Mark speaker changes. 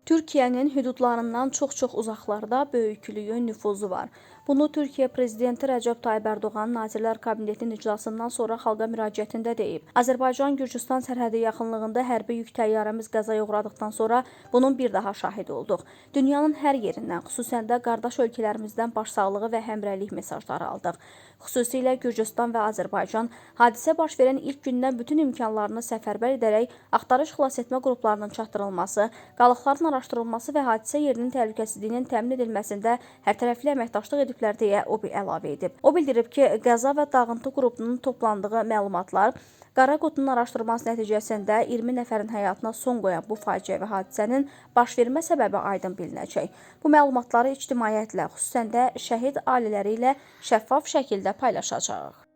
Speaker 1: Türkiyənin hüdudlarından çox-çox uzaqlarda böyüklüyü, nüfuzu var. Bunu Türkiyə Prezidenti Rəcəb Tayyib Ərdoğan Nazirlər Kabinetinin iclasından sonra xalqa müraciətində deyib. Azərbaycan-Gürcüstan sərhədi yaxınlığında hərbi yük təyyarəmiz qəzaya uğradıqdan sonra bunun bir daha şahidi olduq. Dünyanın hər yerindən, xüsusən də qardaş ölkələrimizdən başsağlığı və həmrəylik mesajları aldıq. Xüsusilə Gürcüstan və Azərbaycan hadisə baş verən ilk gündən bütün imkanlarını səfərbər edərək axtarış xilasetmə qruplarının çatdırılması, qalıqların araşdırılması və hadisə yerinin təhlükəsizliyinin təmin edilməsində hərtərəfli əməkdaşlıq ediblər deyə o əlavə edib. O bildirib ki, qəza və dağıntı qrupunun toplandığı məlumatlar Qara Qutunun araşdırması nəticəsində 20 nəfərin həyatına son qoyan bu faciəvi hadisənin baş vermə səbəbi aydın bilinəcək. Bu məlumatları ictimaiyyətlə, xüsusən də şəhid ailələri ilə şəffaf şəkildə paylaşacaq.